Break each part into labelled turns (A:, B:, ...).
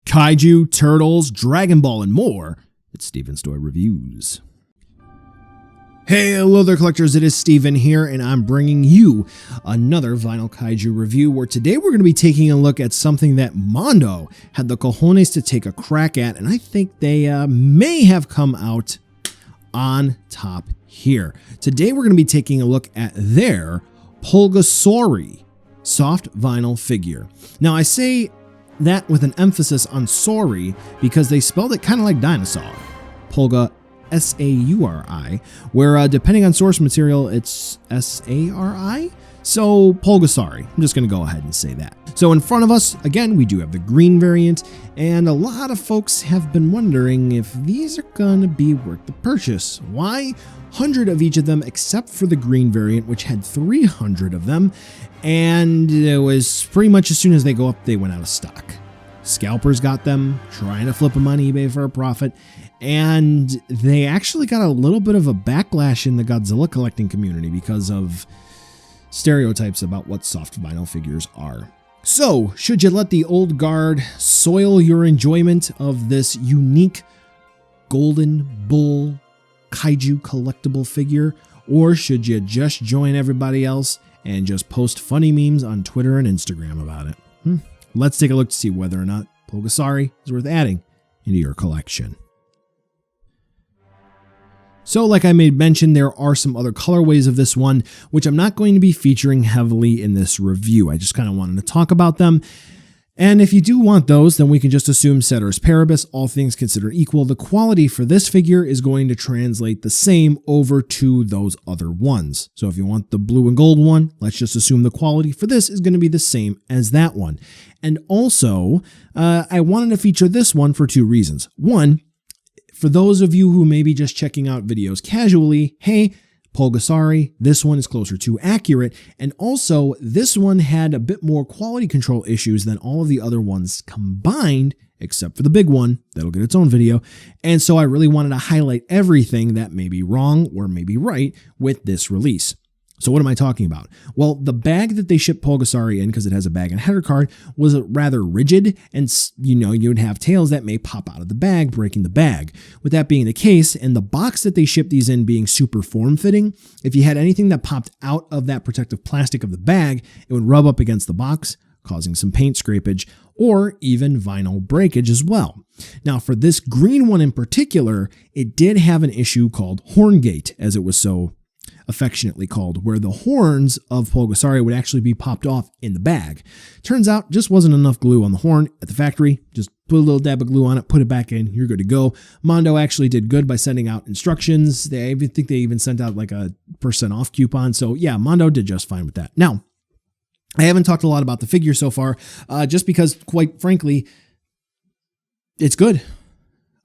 A: Kaiju, turtles, Dragon Ball, and more. It's Steven's Toy Reviews. Hey, hello there collectors, it is Steven here, and I'm bringing you another Vinyl Kaiju review, where today we're going to be taking a look at something that Mondo had the cojones to take a crack at, and I think they may have come out on top here. Today we're going to be taking a look at their Pulgasari soft vinyl figure. Now I say that with an emphasis on sorry because they spelled it kind of like dinosaur. Pulga, S-A-U-R-I, where depending on source material, it's S-A-R-I. So Pulgasari, I'm just going to go ahead and say that. So in front of us, again, we do have the green variant, and a lot of folks have been wondering if these are going to be worth the purchase. Why? 100 of each of them, except for the green variant, which had 300 of them, and it was pretty much as soon as they go up, they went out of stock. Scalpers got them, trying to flip them on eBay for a profit, and they actually got a little bit of a backlash in the Godzilla collecting community because of stereotypes about what soft vinyl figures are. So, should you let the old guard soil your enjoyment of this unique Golden Bull Kaiju collectible figure, or should you just join everybody else and just post funny memes on Twitter and Instagram about it? Let's take a look to see whether or not Pulgasari is worth adding into your collection. So like I made mention, there are some other colorways of this one, which I'm not going to be featuring heavily in this review. I just kind of wanted to talk about them. And if you do want those, then we can just assume ceteris paribus, all things considered equal. The quality for this figure is going to translate the same over to those other ones. So if you want the blue and gold one, let's just assume the quality for this is going to be the same as that one. And also, I wanted to feature this one for two reasons. One, for those of you who may be just checking out videos casually, hey, Pulgasari, this one is closer to accurate, and also this one had a bit more quality control issues than all of the other ones combined, except for the big one, that'll get its own video, and so I really wanted to highlight everything that may be wrong or may be right with this release. So what am I talking about? Well, the bag that they shipped Pulgasari in, because it has a bag and header card, was rather rigid, and you'd have tails that may pop out of the bag, breaking the bag. With that being the case, and the box that they shipped these in being super form-fitting, if you had anything that popped out of that protective plastic of the bag, it would rub up against the box, causing some paint scrapage, or even vinyl breakage as well. Now, for this green one in particular, it did have an issue called horn gate, as it was so affectionately called, where the horns of Pulgasari would actually be popped off in the bag. Turns out just wasn't enough glue on the horn at the factory. Just put a little dab of glue on it, put it back in, you're good to go. Mondo actually did good by sending out instructions. I think they even sent out like a % off coupon. So yeah, Mondo did just fine with that. Now, I haven't talked a lot about the figure so far, just because, quite frankly, it's good.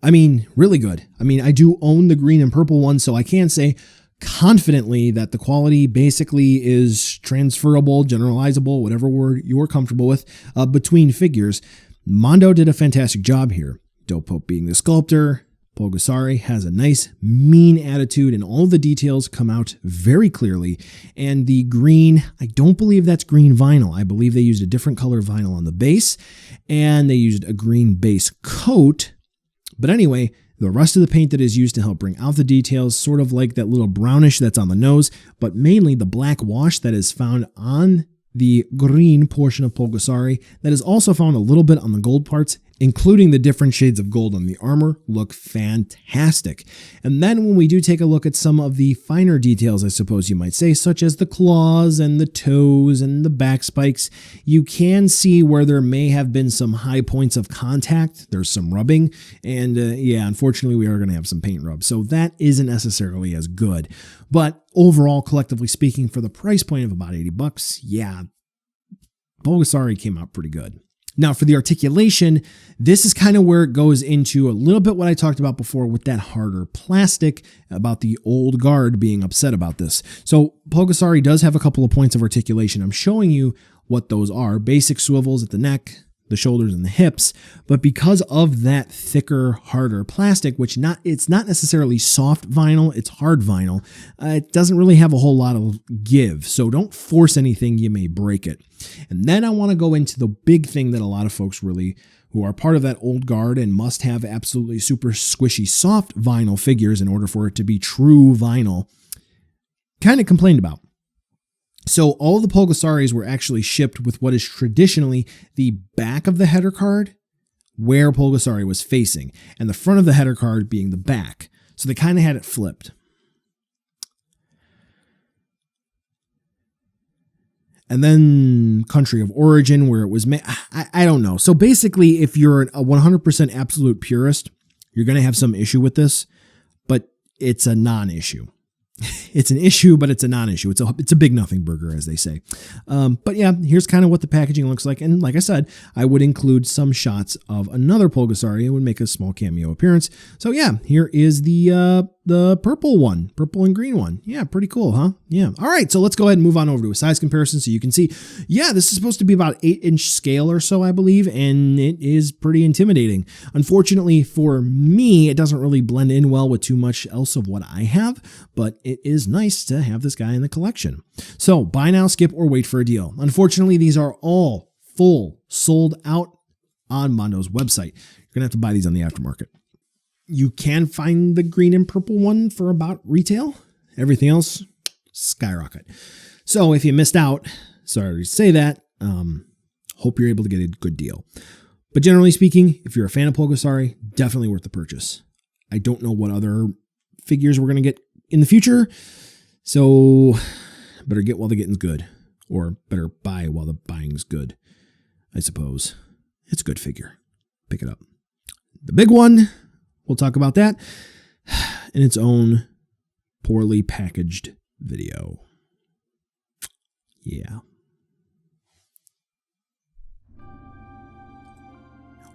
A: I mean, really good. I mean, I do own the green and purple one, so I can say confidently that the quality basically is transferable, generalizable, whatever word you're comfortable with, between figures. Mondo did a fantastic job here. Dope Pope being the sculptor, Pulgasari has a nice, mean attitude, and all the details come out very clearly. And the green, I don't believe that's green vinyl. I believe they used a different color vinyl on the base, and they used a green base coat. But anyway, the rest of the paint that is used to help bring out the details, sort of like that little brownish that's on the nose, but mainly the black wash that is found on the green portion of Pulgasari, that is also found a little bit on the gold parts, including the different shades of gold on the armor, look fantastic. And then when we do take a look at some of the finer details, I suppose you might say, such as the claws and the toes and the back spikes, you can see where there may have been some high points of contact. There's some rubbing, and yeah, unfortunately we are going to have some paint rub, so that isn't necessarily as good. But overall, collectively speaking, for the price point of about 80 bucks, yeah, Pulgasari came out pretty good. Now for the articulation, this is kind of where it goes into a little bit what I talked about before with that harder plastic, about the old guard being upset about this. So Pulgasari does have a couple of points of articulation. I'm showing you what those are. Basic swivels at the neck, the shoulders, and the hips, but because of that thicker, harder plastic, which it's not necessarily soft vinyl, it's hard vinyl, it doesn't really have a whole lot of give, so don't force anything, you may break it. And then I want to go into the big thing that a lot of folks really who are part of that old guard and must have absolutely super squishy soft vinyl figures in order for it to be true vinyl, kind of complained about. So all of the Pulgasaris were actually shipped with what is traditionally the back of the header card where Pulgasari was facing, and the front of the header card being the back. So they kind of had it flipped. And then country of origin, where it was made, I don't know. So basically, if you're a 100% absolute purist, you're going to have some issue with this, but it's a non-issue. It's an issue, but it's a non-issue. It's a big nothing burger, as they say. But yeah, here's kind of what the packaging looks like. And like I said, I would include some shots of another Pulgasari. It would make a small cameo appearance. So yeah, here is the purple one, purple and green one. Yeah, pretty cool, huh? Yeah. All right, so let's go ahead and move on over to a size comparison so you can see. Yeah, this is supposed to be about 8-inch scale or so, I believe, and it is pretty intimidating. Unfortunately for me, it doesn't really blend in well with too much else of what I have, but it is nice to have this guy in the collection. So buy now, skip, or wait for a deal. Unfortunately, these are all full sold out on Mondo's website. You're going to have to buy these on the aftermarket. You can find the green and purple one for about retail. Everything else, skyrocket. So if you missed out, sorry to say that, hope you're able to get a good deal. But generally speaking, if you're a fan of Pulgasari, definitely worth the purchase. I don't know what other figures we're going to get in the future, so better get while the getting's good, or better buy while the buying's good, I suppose. It's a good figure. Pick it up. The big one, we'll talk about that in its own poorly packaged video. Yeah.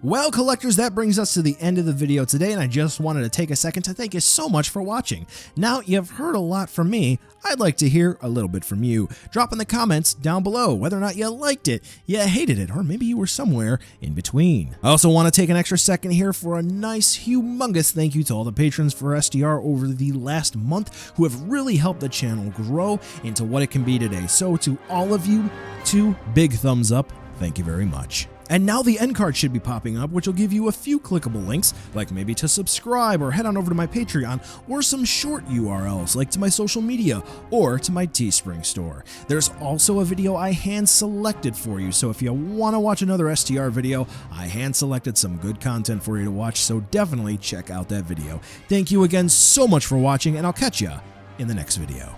A: Well, collectors, that brings us to the end of the video today, and I just wanted to take a second to thank you so much for watching. Now, you've heard a lot from me. I'd like to hear a little bit from you. Drop in the comments down below whether or not you liked it, you hated it, or maybe you were somewhere in between. I also want to take an extra second here for a nice, humongous thank you to all the patrons for SDR over the last month who have really helped the channel grow into what it can be today. So to all of you, 2 big thumbs up. Thank you very much. And now the end card should be popping up, which will give you a few clickable links, like maybe to subscribe or head on over to my Patreon, or some short URLs like to my social media or to my Teespring store. There's also a video I hand selected for you, so if you want to watch another STR video, I hand selected some good content for you to watch, so definitely check out that video. Thank you again so much for watching, and I'll catch ya in the next video.